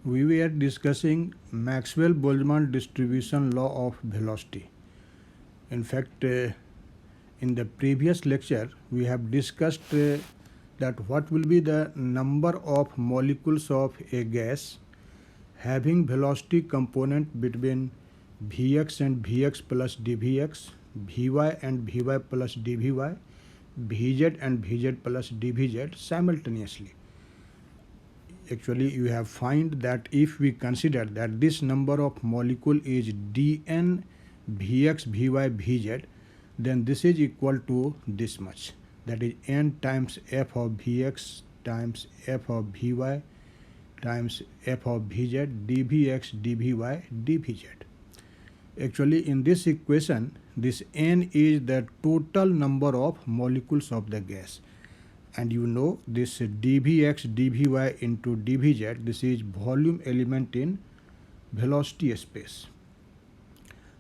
we were discussing Maxwell-Boltzmann distribution law of velocity. In fact, in the previous lecture, we have discussed that what will be the number of molecules of a gas having velocity component between Vx and Vx plus dVx, Vy and Vy plus dVy, Vz and Vz plus dVz simultaneously. Actually, you have find that if we consider that this number of molecule is dn Vx, Vy, Vz, then this is equal to this much. That is n times f of Vx times f of Vy times f of Vz dVx, dVy, dVz. Actually, in this equation, this n is the total number of molecules of the gas. And you know this dVx, dVy into dVz, this is volume element in velocity space.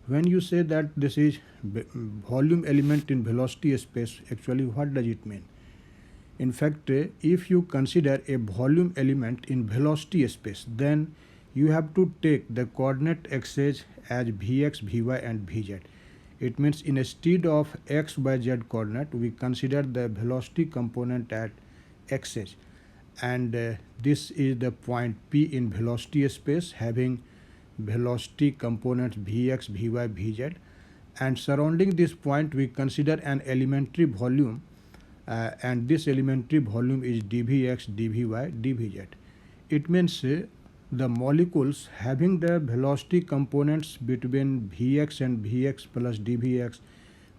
When you say that this is volume element in velocity space, actually what does it mean? In fact, if you consider a volume element in velocity space, then you have to take the coordinate axes as Vx, Vy and Vz. It means instead of x, y, z coordinate, we consider the velocity component at x's. And this is the point P in velocity space having velocity components Vx, Vy, Vz. And surrounding this point, we consider an elementary volume and this elementary volume is dVx, dVy, dVz. It means the molecules having the velocity components between Vx and Vx plus dVx,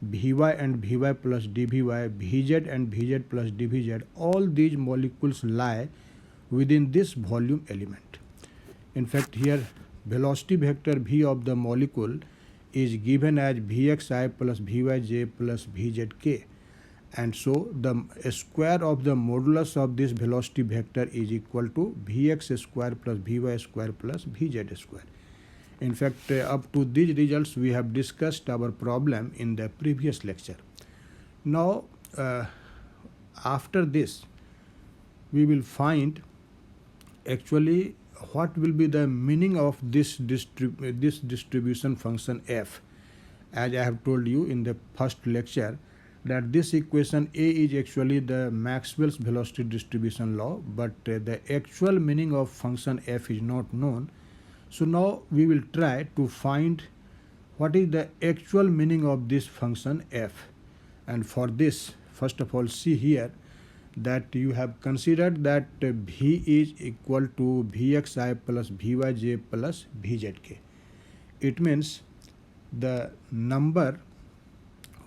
Vy and Vy plus dVy, Vz and Vz plus dVz, all these molecules lie within this volume element. In fact, here velocity vector V of the molecule is given as Vxi plus Vyj plus Vzk. And so the square of the modulus of this velocity vector is equal to Vx square plus Vy square plus Vz square. In fact, up to these results we have discussed our problem in the previous lecture. Now, after this, we will find actually what will be the meaning of this distribution function f. As I have told you in the first lecture, that this equation A is actually the Maxwell's velocity distribution law, but the actual meaning of function f is not known. So now we will try to find what is the actual meaning of this function f. And for this, first of all, see here that you have considered that V is equal to Vxi plus Vyj plus Vzk. It means the number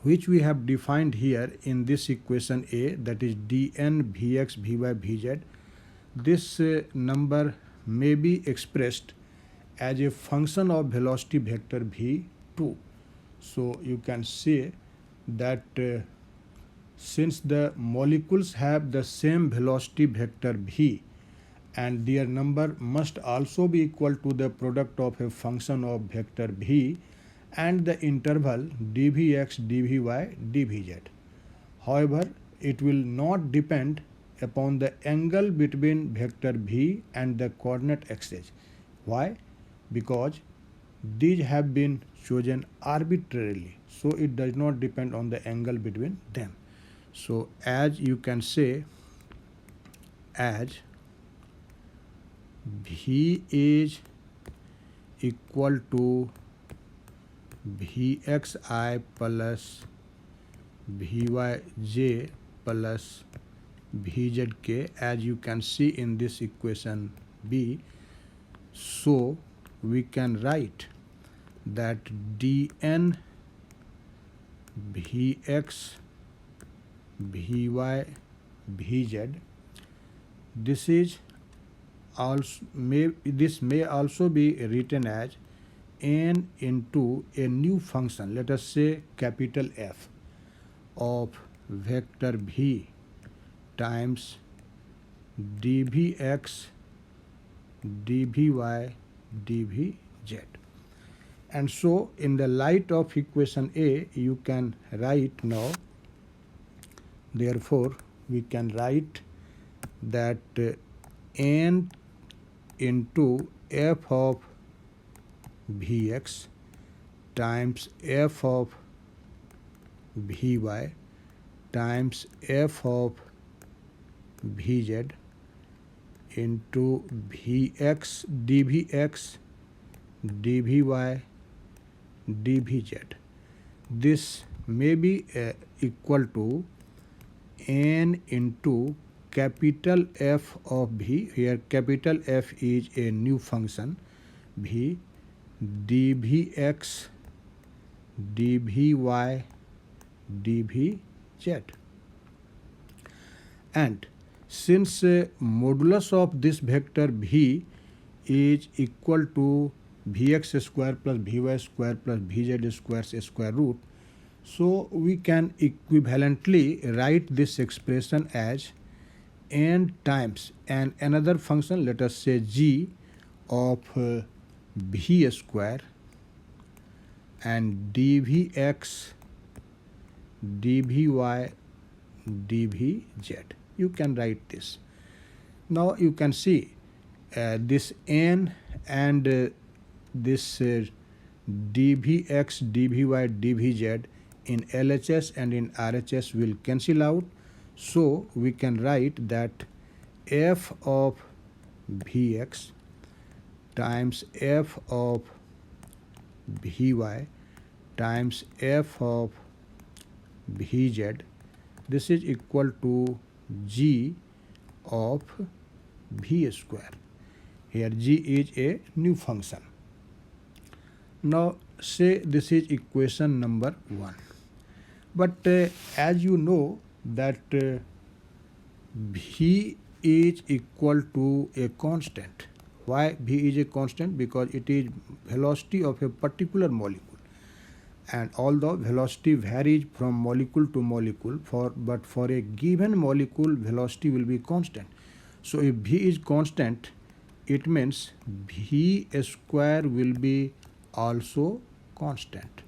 which we have defined here in this equation A, that is dn Vx, Vy, Vz, this number may be expressed as a function of velocity vector V2. So you can say that since the molecules have the same velocity vector V and their number must also be equal to the product of a function of vector V and the interval dVx, dVy, dVz. However, it will not depend upon the angle between vector V and the coordinate axis. Why? Because these have been chosen arbitrarily, so it does not depend on the angle between them. So as you can say, as V is equal to Vxi plus Vyj plus Vzk, as you can see in this equation B. So we can write that dn Vx, Vy, Vz, this is also this may also be written as n into a new function, let us say capital F, of vector V times dVx, dVy, dVz. And so in the light of equation A, you can write now, therefore we can write that n into f of Vx times f of Vy times f of Vz into Vx dVx dVy dVz. This may be equal to n into capital F of V. Here capital F is a new function V dVx dVy dVz. And since modulus of this vector V is equal to Vx square plus Vy square plus Vz square's square root, so we can equivalently write this expression as n times and another function, let us say g of V square and dVx dVy dVz. You can write this. Now you can see this n and this dVx dVy dVz in LHS and in RHS will cancel out. So we can write that f of Vx times f of Vy times f of Vz, this is equal to g of V square. Here g is a new function. Now say this is equation number 1. But as you know that V is equal to a constant. Why V is a constant? Because it is velocity of a particular molecule. And although velocity varies from molecule to molecule, but for a given molecule velocity will be constant. So if V is constant, it means V square will be also constant.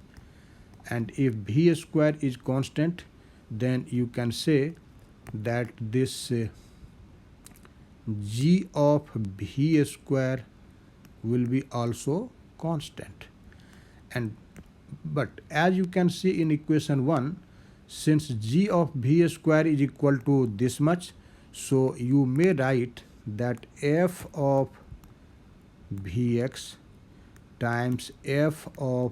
And if V square is constant, then you can say that this g of V square will be also constant. But as you can see in equation 1, since g of V square is equal to this much, so you may write that f of Vx times f of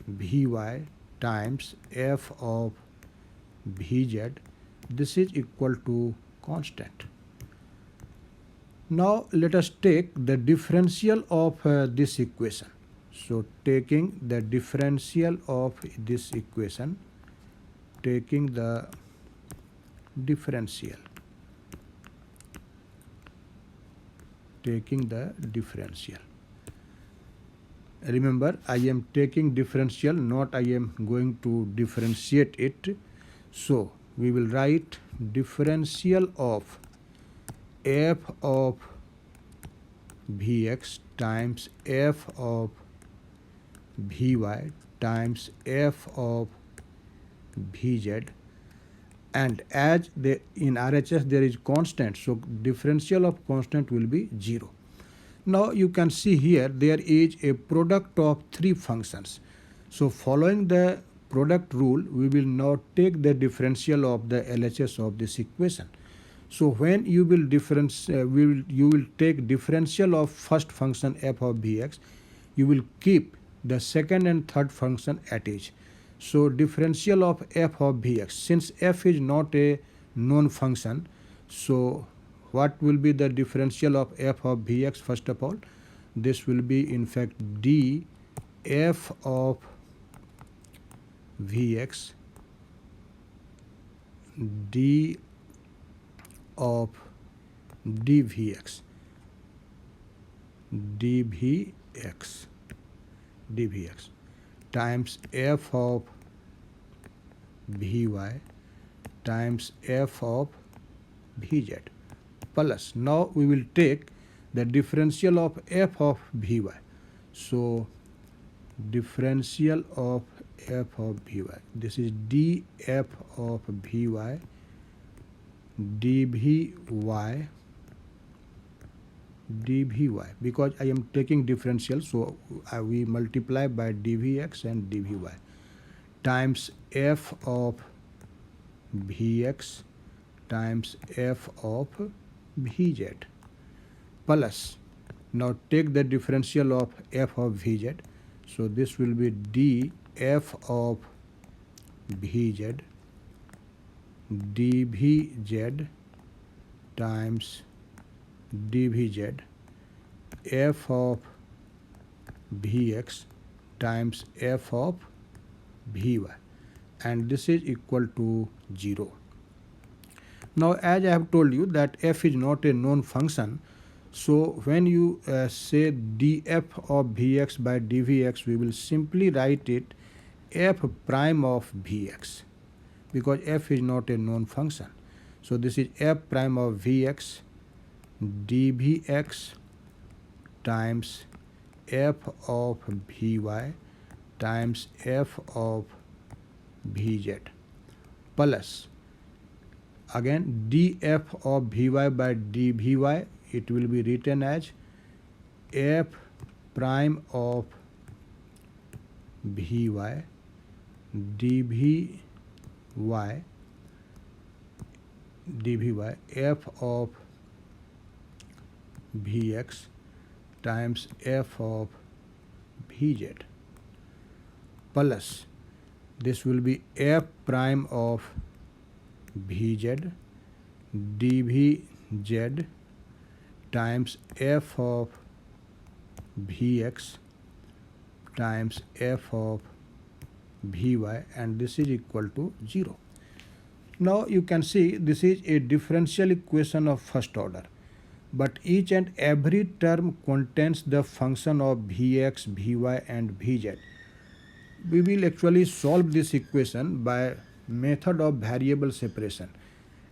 Vy times f of Vz, this is equal to constant. Now let us take the differential of this equation. So taking the differential of this equation, taking the differential, remember I am taking differential, not I am going to differentiate it. So we will write differential of f of Vx times f of Vy times f of Vz, and as in RHS there is constant, so differential of constant will be 0. Now you can see here there is a product of three functions. So following the product rule, we will now take the differential of the LHS of this equation. So when you will you will take differential of first function f of Vx, you will keep the second and third function at each. So differential of f of Vx, since f is not a known function, so what will be the differential of f of Vx? First of all, this will be in fact d f of Vx d of dVx times f of Vy times f of Vz plus, now we will take the differential of f of Vy. So differential of f of Vy, this is df of Vy dVy dvy, because I am taking differential, so we multiply by dvx and dvy times f of vx times f of vz plus, now take the differential of f of vz, so this will be df of vz dvz times dvz f of vx times f of vy, and this is equal to 0. Now, as I have told you that f is not a known function, so when you say df of vx by dvx, we will simply write it f prime of vx, because f is not a known function. So this is f prime of vx dvx times f of vy times f of vz plus, again df of vy by dvy, it will be written as f prime of vy dvy f of vx times f of vz plus, this will be f prime of vz dvz times f of vx times f of vy, and this is equal to 0. Now you can see this is a differential equation of first order, but each and every term contains the function of vx, vy and vz. We will actually solve this equation by method of variable separation,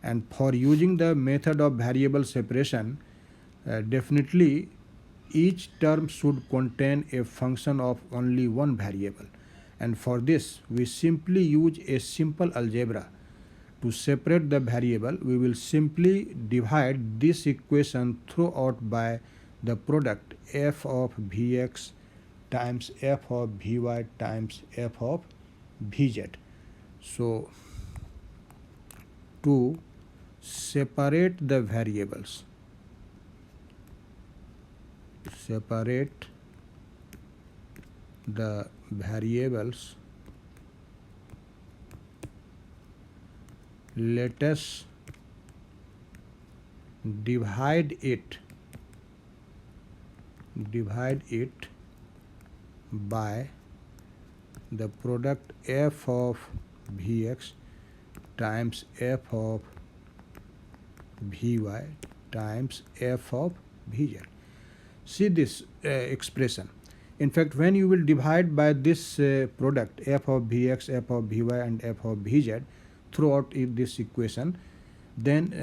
and for using the method of variable separation, definitely each term should contain a function of only one variable, and for this we simply use a simple algebra. To separate the variable, we will simply divide this equation throughout by the product f of vx times f of vy times f of vz. So to separate the variables, let us divide it by the product f of vx times f of vy times f of vz. See this expression. In fact, when you will divide by this product f of vx, f of vy and f of vz throughout this equation, then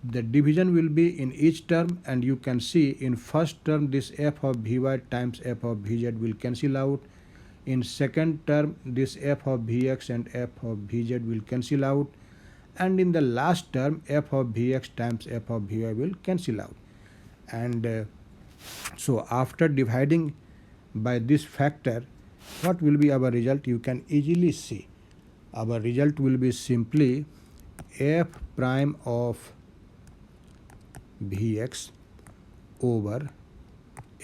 the division will be in each term, and you can see in first term this f of vy times f of vz will cancel out. In second term this f of vx and f of vz will cancel out, and in the last term f of vx times f of vy will cancel out. And so after dividing by this factor, what will be our result? You can easily see our result will be simply f prime of vx over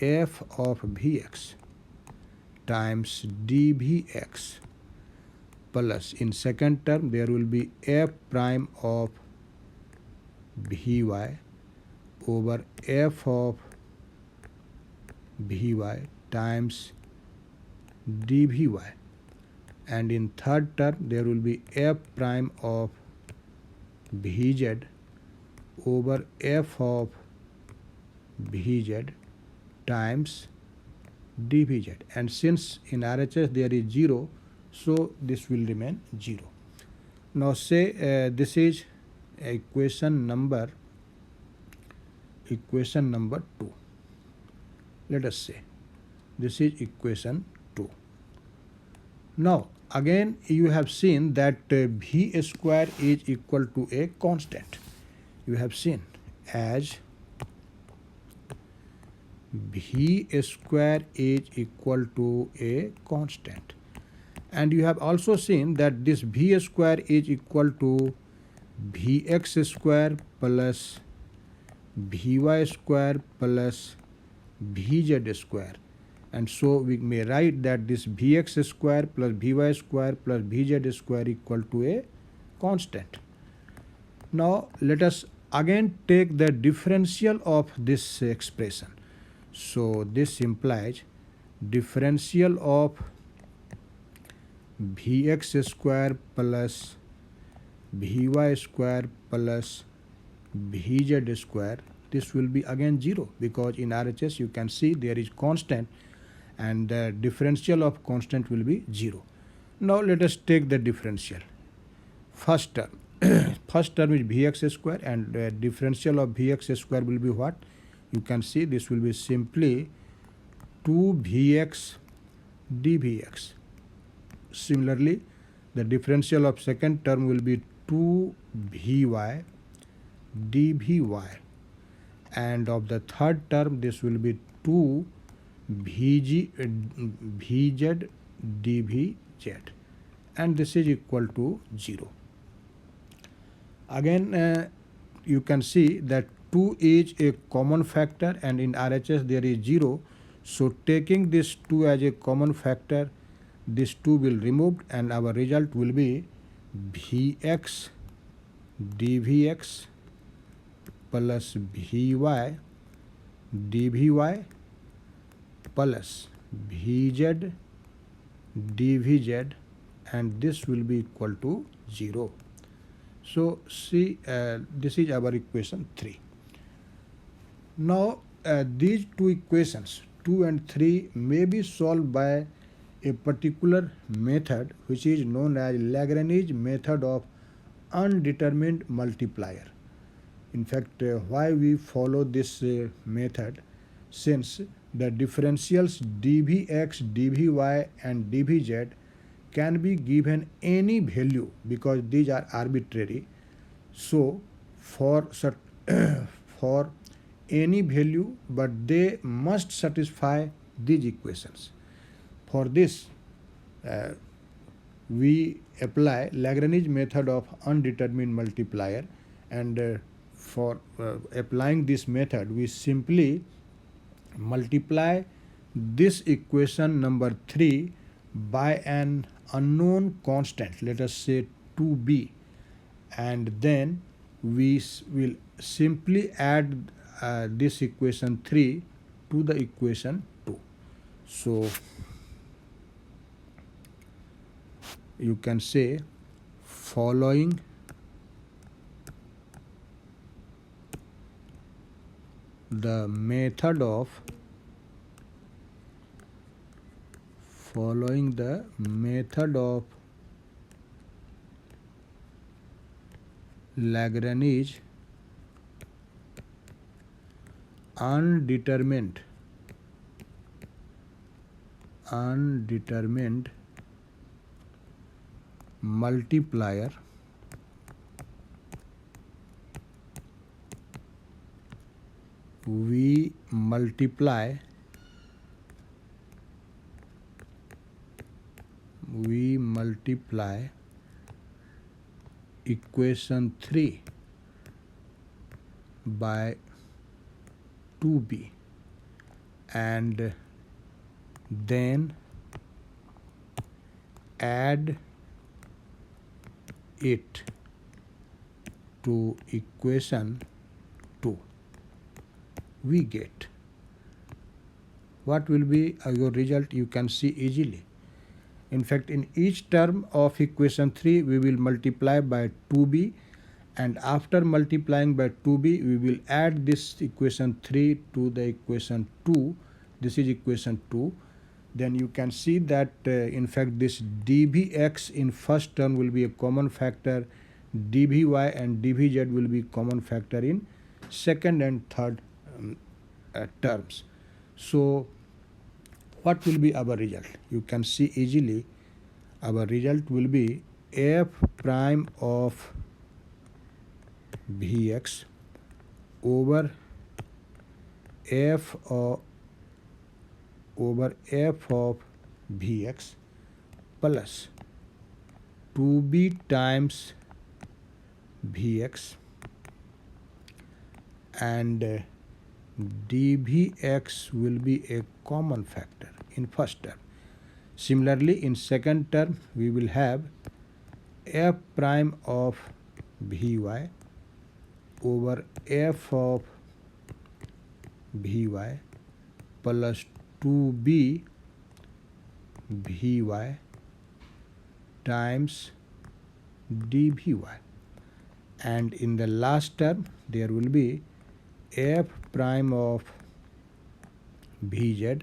f of vx times dvx plus, in second term there will be f prime of vy over f of vy times dvy, and in third term there will be f prime of vz over f of vz times dvz, and since in RHS there is 0, so this will remain 0. Now say this is equation number 2. Let us say this is equation 2. Now again you have seen that v square is equal to a constant. You have seen as v square is equal to a constant. And you have also seen that this v square is equal to vx square plus vy square plus vz square. And so we may write that this vx square plus vy square plus vz square equal to a constant. Now let us again take the differential of this expression. So this implies differential of vx square plus vy square plus vz square. This will be again 0 because in RHS you can see there is constant and the differential of constant will be 0. Now let us take the differential. First term first term is vx square, and the differential of vx square will be what? You can see this will be simply 2vx dvx. Similarly, the differential of second term will be 2vy dvy, and of the third term this will be 2vz dvz, and this is equal to 0. Again you can see that 2 is a common factor and in RHS there is 0. So taking this 2 as a common factor, this 2 will removed and our result will be vx dvx plus vy dvy plus vz dvz, and this will be equal to 0. So see, this is our equation 3. Now these two equations 2 and 3 may be solved by a particular method which is known as Lagrange method of undetermined multiplier. In fact, why we follow this method, since the differentials dvx, dvy and dvz can be given any value because these are arbitrary. So for any value, but they must satisfy these equations. For this we apply Lagrange method of undetermined multiplier, and for applying this method we simply multiply this equation number 3 by an unknown constant, let us say 2b, and then we will simply add this equation 3 to the equation 2. So you can say following the method of Lagrange undetermined multiplier we multiply equation 3 by 2b, and then add it to equation 2. We get what will be your result, you can see easily. In fact, in each term of equation 3 we will multiply by 2b, and after multiplying by 2b we will add this equation 3 to the equation 2. This is equation 2. Then you can see that in fact this dvx in first term will be a common factor, dvy and dvz will be common factor in second and third terms. So what will be our result? You can see easily our result will be f prime of vx over f over f of Vx plus 2b times Vx and dVx will be a common factor in first term. Similarly, in second term, we will have f prime of Vy over f of Vy plus 2b Vy times dVy, and in the last term there will be f prime of Vz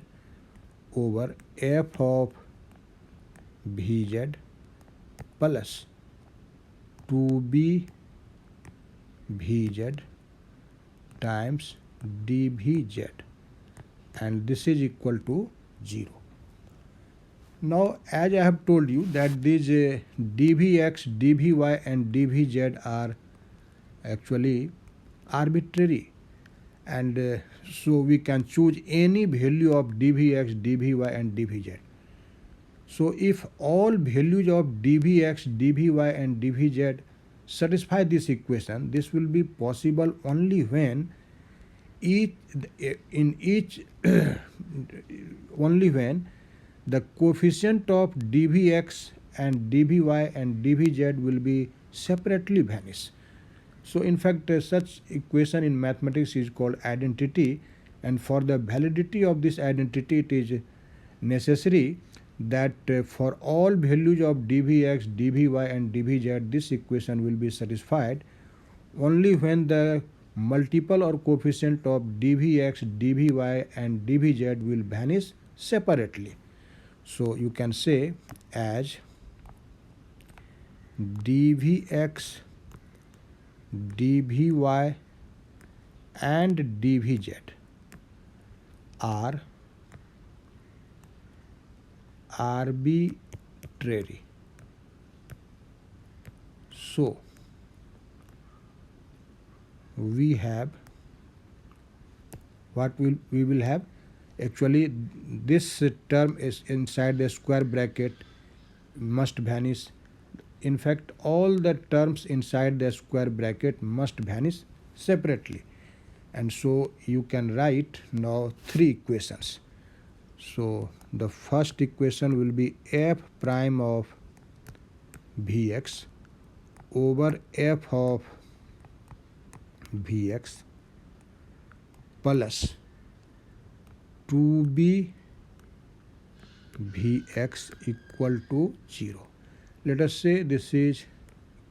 over f of Vz plus 2b Vz times dVz, and this is equal to 0. Now, as I have told you that these dVx, dVy and dVz are actually arbitrary, and so we can choose any value of dVx, dVy and dVz. So if all values of dVx, dVy and dVz satisfy this equation, this will be possible only when only when the coefficient of dVx and dVy and dVz will be separately vanish. So in fact, such equation in mathematics is called identity, and for the validity of this identity it is necessary that for all values of dVx, dVy and dVz this equation will be satisfied only when the multiple or coefficient of dVx, dVy and dVz will vanish separately. So you can say as dVx, dVy and dVz are arbitrary. So we have what we will have. Actually, this term is inside the square bracket must vanish. In fact, all the terms inside the square bracket must vanish separately, and so you can write now three equations. So the first equation will be f prime of Vx over f of Vx plus 2b Vx equal to 0. Let us say this is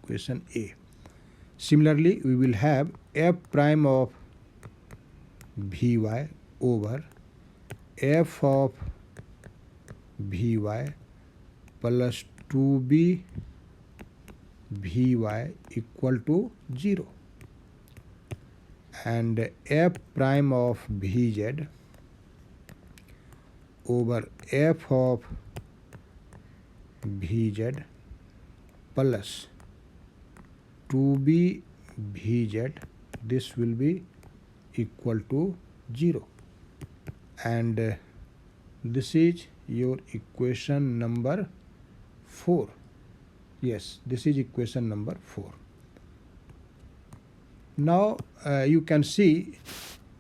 equation A. Similarly, we will have f prime of Vy over f of Vy plus 2b Vy equal to 0, and f prime of Vz over f of Vz plus 2b Vz, this will be equal to 0, and this is your equation number 4. Yes, this is equation number 4. Now you can see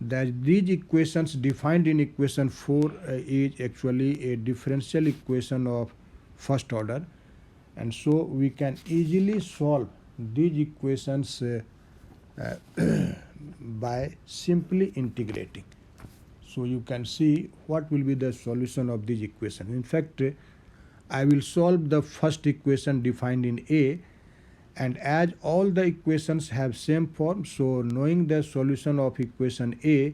that these equations defined in equation 4 is actually a differential equation of first order, and so we can easily solve these equations by simply integrating. So you can see what will be the solution of this equation. In fact, I will solve the first equation defined in A, and as all the equations have same form, so knowing the solution of equation A,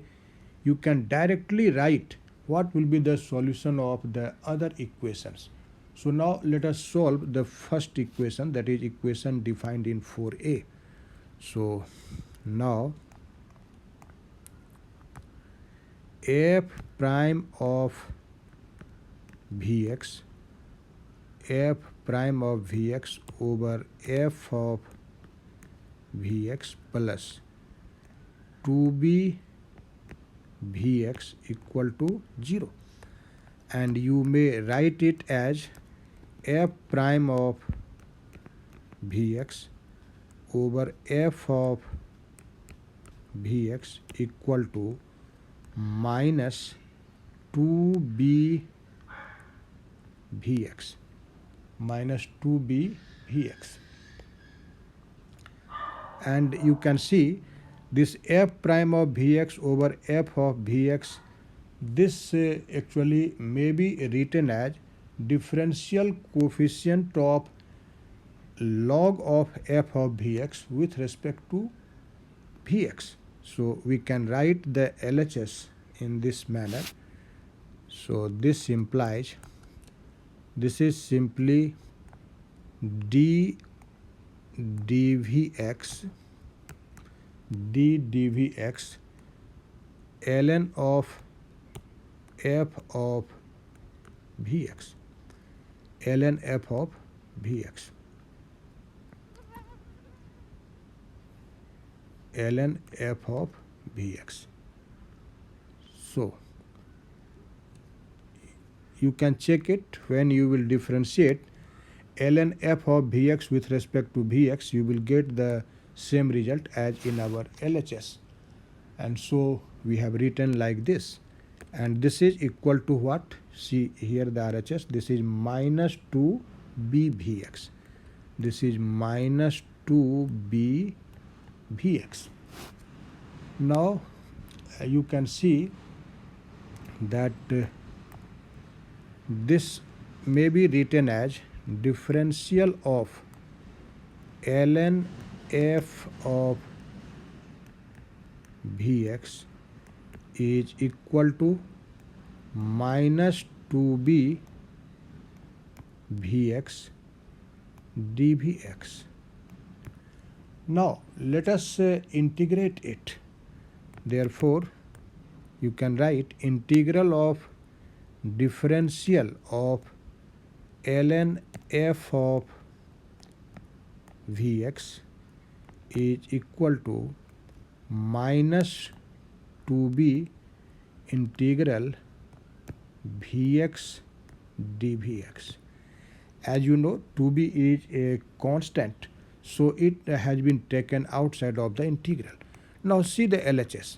you can directly write what will be the solution of the other equations. So now let us solve the first equation, that is equation defined in 4A. So now f prime of Vx, f prime of Vx over f of Vx plus 2b Vx equal to 0. and you may write it as f prime of Vx over f of Vx equal to minus 2b Vx minus 2b Vx. And you can see this f prime of Vx over f of Vx, this actually may be written as differential coefficient of log of f of Vx with respect to Vx. So we can write the LHS in this manner. So this implies, this is simply d dvx ln of f of Vx ln f of Vx ln f of Vx. So you can check it when you will differentiate ln f of Vx with respect to Vx, you will get the same result as in our LHS. And so we have written like this, and this is equal to what? See here the RHS, this is minus 2b Vx, this is minus 2b Vx. Now you can see that this may be written as differential of ln f of Vx is equal to minus 2b Vx dvx. Now let us integrate it. Therefore you can write integral of differential of ln f of Vx is equal to minus 2b integral Vx dvx. As you know, 2b is a constant, so it has been taken outside of the integral. Now see the LHS.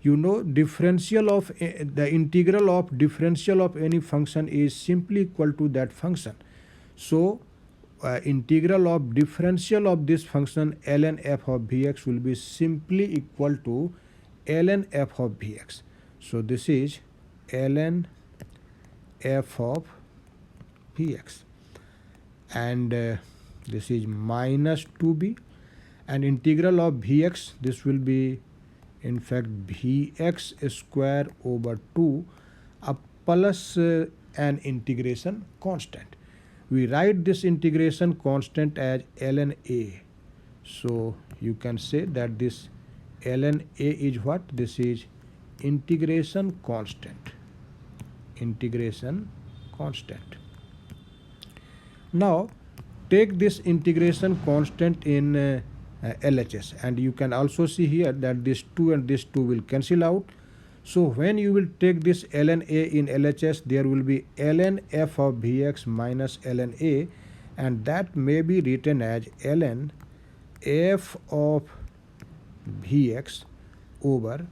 You know, differential of the integral of differential of any function is simply equal to that function. So integral of differential of this function ln f of Vx will be simply equal to ln f of Vx. So this is ln f of Vx, and this is minus 2b, and integral of Vx, this will be in fact Vx square over 2 plus an integration constant. We write this integration constant as ln a. So you can say that this ln a is what? This is integration constant. Integration constant. Now take this integration constant in LHS, and you can also see here that this 2 and this 2 will cancel out. So when you will take this ln a in LHS, there will be ln f of Vx minus ln a, and that may be written as ln f of Vx over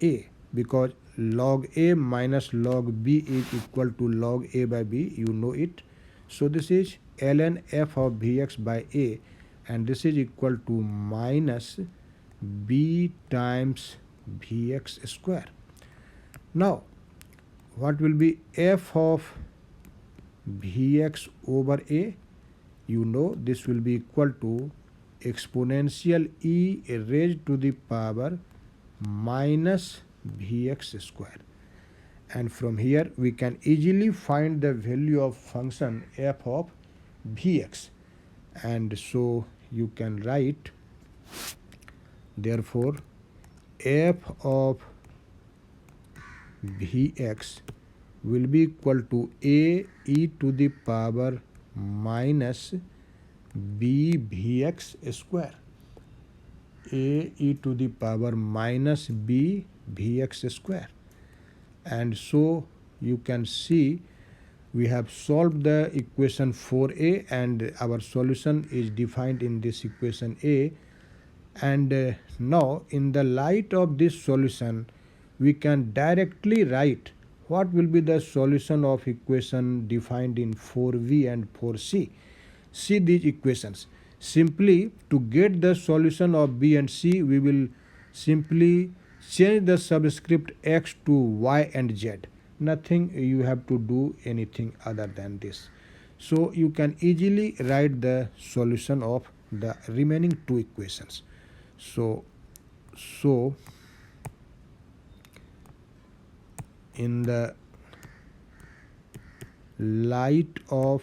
a, because log a minus log b is equal to log a by b, you know it. So this is ln f of Vx by a, and this is equal to minus b times Vx square. Now what will be f of Vx over a? You know, this will be equal to exponential e raised to the power minus Vx square. And from here we can easily find the value of function f of Vx, and so you can write, therefore f of Vx will be equal to a e to the power minus b Vx square, a e to the power minus b Vx square. And so you can see we have solved the equation 4a and our solution is defined in this equation a. And now in the light of this solution we can directly write what will be the solution of equation defined in 4b and 4c. See these equations. Simply to get the solution of b and c, we will simply change the subscript x to y and z. Nothing you have to do anything other than this. So you can easily write the solution of the remaining two equations. So in the light of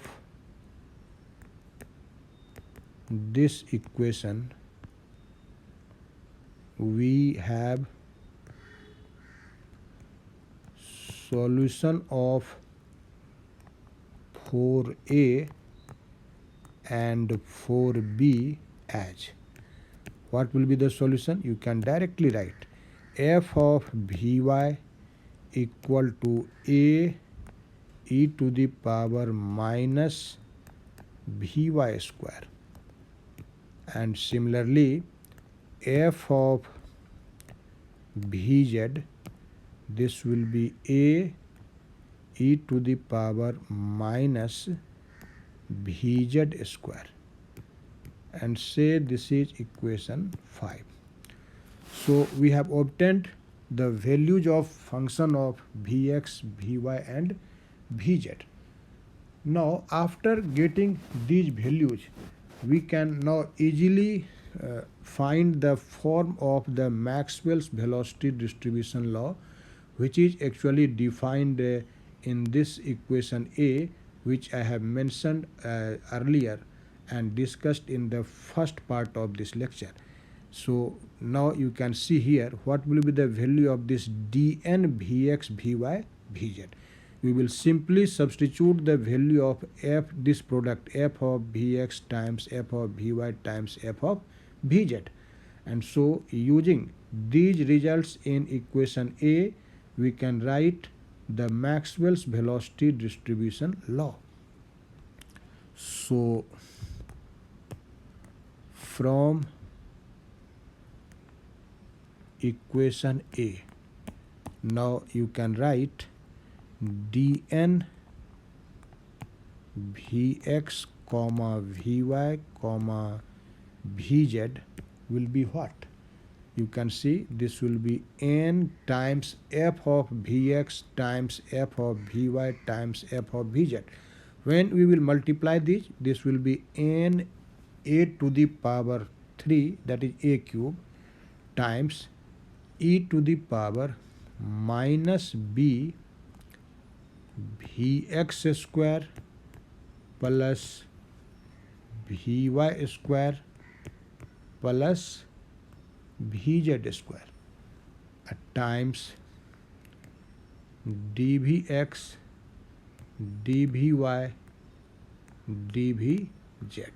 this equation, we have solution of 4a and 4b as. What will be the solution? You can directly write f of vy equal to a e to the power minus vy square, and similarly f of vz, this will be a e to the power minus vz square, and say this is equation 5. So we have obtained the values of function of vx, vy and vz. Now after getting these values, we can now easily find the form of the Maxwell's velocity distribution law, which is actually defined in this equation A, which I have mentioned earlier and discussed in the first part of this lecture. So now you can see here what will be the value of this dn vx, vy, vz. We will simply substitute the value of f, this product f of vx times f of vy times f of vz. And so using these results in equation A, we can write the Maxwell's velocity distribution law. So from equation A, now you can write dn vx comma vy comma vz will be what? You can see this will be n times f of vx times f of vy times f of vz. When we will multiply this will be n a to the power 3, that is a cube, times e to the power minus b vx square plus vy square plus vz square times dvx, dvy, dvz.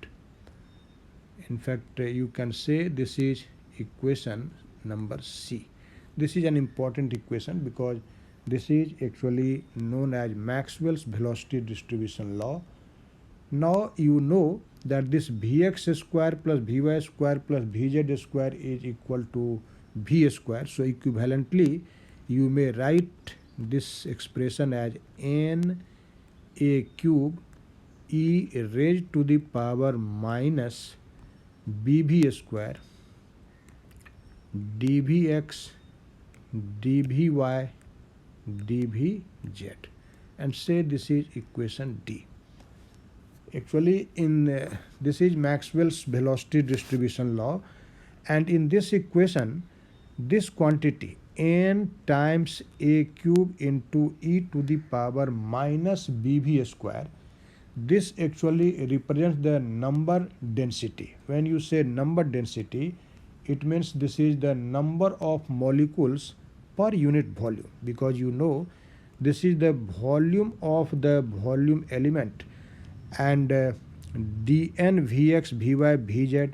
In fact, you can say this is equation number C. This is an important equation because this is actually known as Maxwell's velocity distribution law. Now you know that this vx square plus vy square plus vz square is equal to v square. So equivalently you may write this expression as n a cube e raised to the power minus bv square dvx, dvy, dvz, and say this is equation D. Actually in this is Maxwell's velocity distribution law, and in this equation this quantity n times a cube into e to the power minus bv square, this actually represents the number density. When you say number density, it means this is the number of molecules per unit volume, because you know this is the volume of the volume element, and dn vx, vy, vz,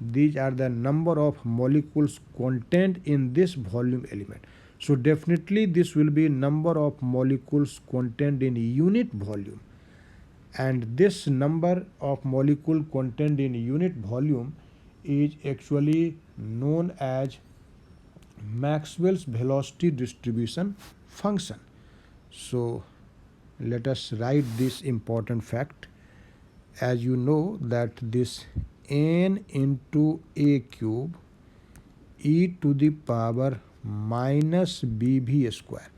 these are the number of molecules contained in this volume element. So definitely this will be number of molecules contained in unit volume, and this number of molecule contained in unit volume is actually known as Maxwell's velocity distribution function. So let us write this important fact. As you know that this n into a cube e to the power minus bv square,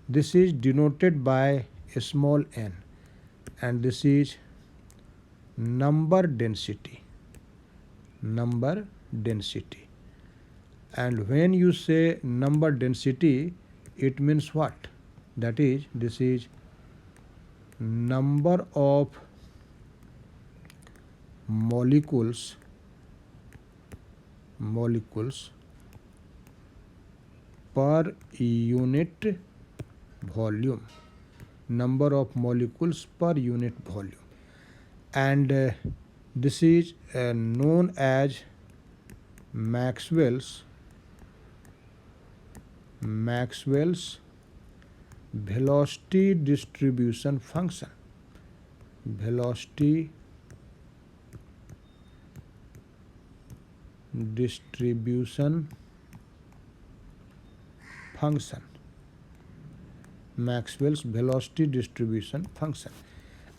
this is denoted by a small n, and this is number density. And when you say number density, it means what? That is, this is number of molecules per unit volume. Number of molecules per unit volume. And this is known as Maxwell's velocity distribution function. Velocity distribution function. Maxwell's velocity distribution function.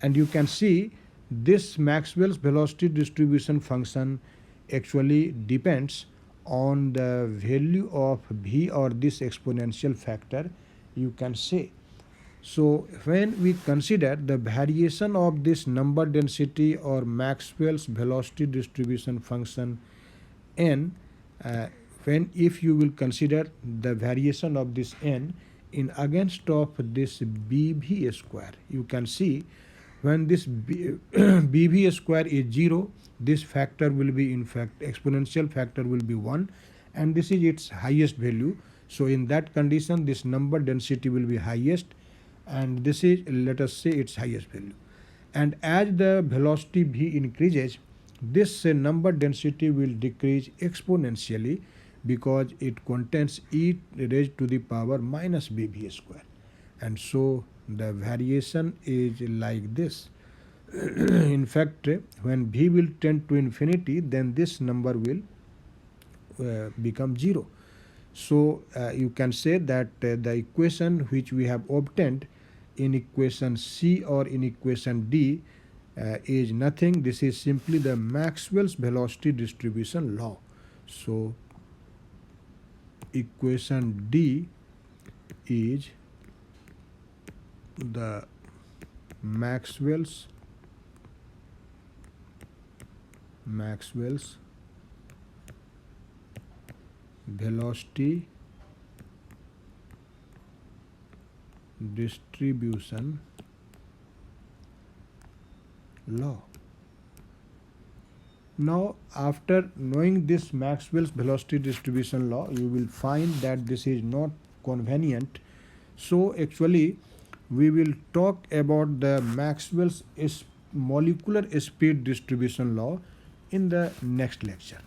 And you can see this Maxwell's velocity distribution function actually depends on the value of v, or this exponential factor you can say. So when we consider the variation of this number density or Maxwell's velocity distribution function n, if you will consider the variation of this n in against of this bv square, you can see when this bv square is 0, this factor will be, in fact, exponential factor will be 1, and this is its highest value. So in that condition, this number density will be highest, and this is, let us say, its highest value. And as the velocity v increases, this number density will decrease exponentially, because it contains e raised to the power minus bv square. And so the variation is like this. In fact, when v will tend to infinity, then this number will become 0. So you can say that the equation which we have obtained in equation C or in equation D is nothing. This is simply the Maxwell's velocity distribution law. So equation D is the Maxwell's velocity distribution law. Now, after knowing this Maxwell's velocity distribution law, you will find that this is not convenient. So actually we will talk about the Maxwell's molecular speed distribution law in the next lecture.